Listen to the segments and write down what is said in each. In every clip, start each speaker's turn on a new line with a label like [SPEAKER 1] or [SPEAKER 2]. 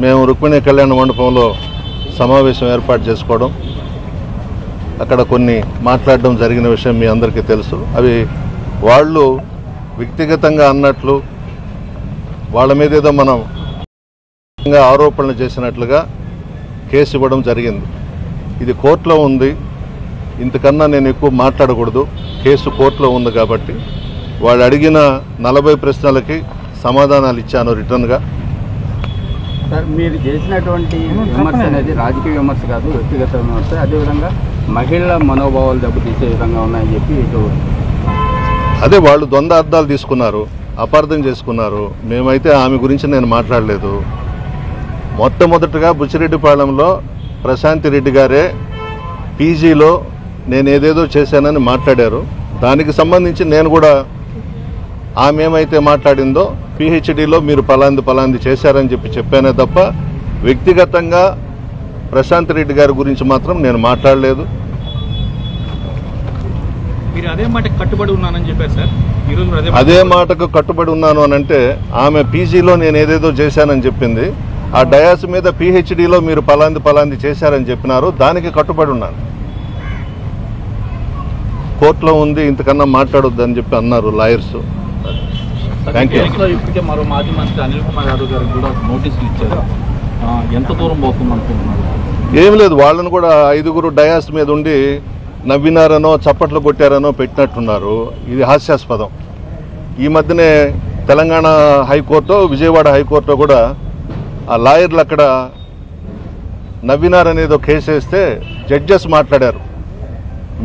[SPEAKER 1] మేము రుక్మిణి కళ్యాణ మండపంలో సమావేశం ఏర్పాటు చేసుకోవడం, అక్కడ కొన్ని మాట్లాడడం జరిగిన విషయం మీ అందరికీ తెలుసు. అవి వాళ్ళు వ్యక్తిగతంగా అన్నట్లు, వాళ్ళ మీద ఏదో మనం ఆరోపణలు చేసినట్లుగా కేసు ఇవ్వడం జరిగింది. ఇది కోర్టులో ఉంది, ఇంతకన్నా నేను ఎక్కువ మాట్లాడకూడదు. కేసు కోర్టులో ఉంది కాబట్టి వాళ్ళు అడిగిన 40 ప్రశ్నలకి సమాధానాలు ఇచ్చాను రిటర్న్గా.
[SPEAKER 2] సార్, మీరు చేసినటువంటి విమర్శ అనేది రాజకీయ విమర్శ కాదు, వ్యక్తిగత విమర్శ. అదేవిధంగా మహిళల మనోభావాలు దెబ్బతీసే విధంగా ఉన్నాయని చెప్పి
[SPEAKER 1] అదే వాళ్ళు ద్వంద్వ అర్థాలు తీసుకున్నారు, అపార్థం చేసుకున్నారు. మేమైతే ఆమె గురించి నేను మాట్లాడలేదు. మొట్టమొదటిగా బుచ్చిరెడ్డిపాళెంలో ప్రశాంతి రెడ్డి గారే పీజీలో నేను ఏదేదో చేశానని మాట్లాడారు. దానికి సంబంధించి నేను కూడా ఆమె ఏమైతే మాట్లాడిందో పిహెచ్డిలో మీరు పలాంది చేశారని చెప్పానే తప్ప వ్యక్తిగతంగా ప్రశాంత్ రెడ్డి గారి గురించి మాత్రం నేను మాట్లాడలేదు.
[SPEAKER 3] అదే మాటకు కట్టుబడి ఉన్నానని చెప్పారు సార్. ఈరోజు
[SPEAKER 1] అదే మాటకు కట్టుబడి ఉన్నాను అని అంటే ఆమె పీజీలో నేను ఏదేదో చేశానని చెప్పింది. ఆ డయాస్ మీద పిహెచ్డిలో మీరు పలాంది చేశారని చెప్పినారు, దానికి కట్టుబడి ఉన్నాను. కోర్టులో ఉంది, ఇంతకన్నా మాట్లాడొద్దని చెప్పి అన్నారు లాయర్స్. Thank you.
[SPEAKER 3] ఇప్పటికే మరో మాజీ మంత్రి అనిల్ కుమార్ యాదవ్ గారికి కూడా నోటీసులు ఇచ్చారు. ఎంత దూరం పోతుంది అనుకుంటున్నారు?
[SPEAKER 1] ఏం లేదు, వాళ్ళను కూడా 5 డయాస్ మీద ఉండి నవ్వినారనో చప్పట్లు కొట్టారనో పెట్టినట్టున్నారు. ఇది హాస్యాస్పదం. ఈ మధ్యనే తెలంగాణ హైకోర్టు, విజయవాడ హైకోర్టు కూడా ఆ లాయర్లు అక్కడ నవ్వినారనేదో కేసు వేస్తే జడ్జెస్ మాట్లాడారు,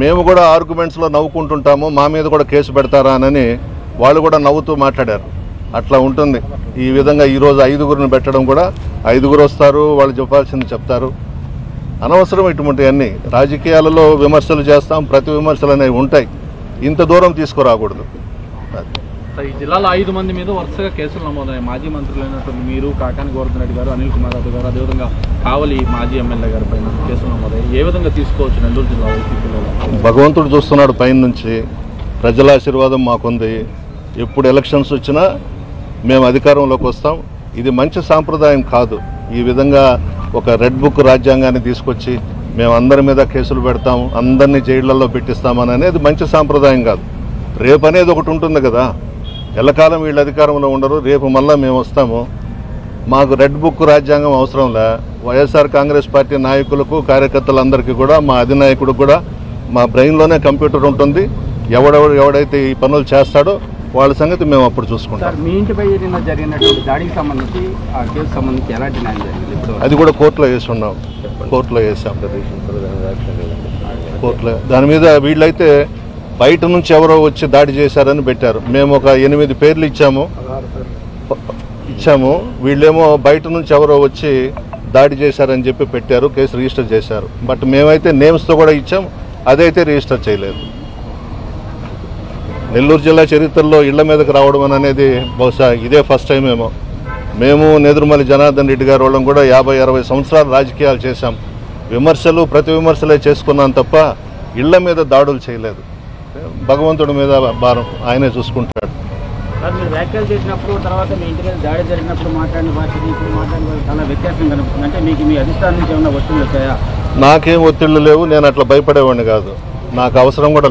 [SPEAKER 1] మేము కూడా ఆర్గ్యుమెంట్స్లో నవ్వుకుంటుంటాము, మా మీద కూడా కేసు పెడతారా అని వాళ్ళు కూడా నవ్వుతూ మాట్లాడారు. అట్లా ఉంటుంది. ఈ విధంగా ఈరోజు 5 పెట్టడం కూడా 5 వస్తారు, వాళ్ళు చెప్పాల్సింది చెప్తారు. అనవసరం ఇటువంటివన్నీ. రాజకీయాలలో విమర్శలు చేస్తాం, ప్రతి విమర్శలు అనేవి ఉంటాయి. ఇంత దూరం తీసుకురాకూడదు.
[SPEAKER 3] ఈ జిల్లాలో 5 మంది మీద వరుసగా కేసులు నమోదయ్యాయి. మాజీ మంత్రులైనటువంటి మీరు, కాకాని గోవర్ధన్ రెడ్డి గారు, అనిల్ కుమార్ యాదవ్ గారు, అదేవిధంగా కావలి మాజీ ఎమ్మెల్యే గారి పైన కేసులు నమోదయ్యాయి. ఏ విధంగా తీసుకోవచ్చు నెల్లూరు జిల్లా వైసీపీలో?
[SPEAKER 1] భగవంతుడు చూస్తున్నాడు పైన నుంచి. ప్రజల ఆశీర్వాదం మాకుంది. ఎప్పుడు ఎలక్షన్స్ వచ్చినా మేము అధికారంలోకి వస్తాం. ఇది మంచి సాంప్రదాయం కాదు. ఈ విధంగా ఒక రెడ్ బుక్ రాజ్యాంగాన్ని తీసుకొచ్చి మేము అందరి మీద కేసులు పెడతాం, అందరినీ జైళ్లలో పెట్టిస్తామని అనేది మంచి సాంప్రదాయం కాదు. రేపు అనేది ఒకటి ఉంటుంది కదా, ఎల్లకాలం వీళ్ళు అధికారంలో ఉండరు, రేపు మళ్ళీ మేము వస్తాము. మాకు రెడ్ బుక్ రాజ్యాంగం అవసరంలే. వైఎస్ఆర్ కాంగ్రెస్ పార్టీ నాయకులకు, కార్యకర్తలందరికీ కూడా, మా అధినాయకుడికి కూడా మా బ్రెయిన్లోనే కంప్యూటర్ ఉంటుంది. ఎవడైతే ఈ పనులు చేస్తాడో వాళ్ళ సంగతి మేము అప్పుడు చూసుకుంటాం.
[SPEAKER 2] మీ ఇంటిపై జరిగినటువంటి దాడికి సంబంధించి, ఆ కేసు సంబంధించి ఎలాంటి న్యాయం జరిగింది?
[SPEAKER 1] అది కూడా కోర్టులో వేసి ఉన్నాం. కోర్టులో వేసాం. కోర్టులో దాని మీద వీళ్ళైతే బయట నుంచి ఎవరో వచ్చి దాడి చేశారని పెట్టారు. మేము ఒక 8 పేర్లు ఇచ్చాము. వీళ్ళేమో బయట నుంచి ఎవరో వచ్చి దాడి చేశారని చెప్పి పెట్టారు, కేసు రిజిస్టర్ చేశారు. బట్ మేమైతే నేమ్స్తో కూడా ఇచ్చాం, అదైతే రిజిస్టర్ చేయలేదు. నెల్లూరు జిల్లా చరిత్రలో ఇళ్ల మీదకి రావడం అనేది బహుశా ఇదే ఫస్ట్ టైం ఏమో. మేము నేదురుమల్లి జనార్దన్ రెడ్డి గారు వాళ్ళం కూడా 50-60 సంవత్సరాలు రాజకీయాలు చేశాం. విమర్శలు, ప్రతి విమర్శలే చేసుకున్నాం తప్ప ఇళ్ల మీద దాడులు చేయలేదు. భగవంతుడి మీద భారం ఆయనే చూసుకుంటాడు.
[SPEAKER 2] మీరు వ్యాఖ్యలు చేసినప్పుడు, తర్వాత మీ ఇంటి మీద దాడి జరిగినప్పుడు మాట్లాడిన భాషకి ఇప్పుడు మాట్లాడిన భాష చాలా వ్యత్యాసం కనిపిస్తుంది. అంటే మీకు మీ అధిష్టానం నుంచి ఏమన్నా ఒత్తిళ్ళు వచ్చాయా?
[SPEAKER 1] నాకేం ఒత్తిళ్ళు లేవు. నేను అట్లా భయపడేవాడిని కాదు. నాకు అవసరం కూడా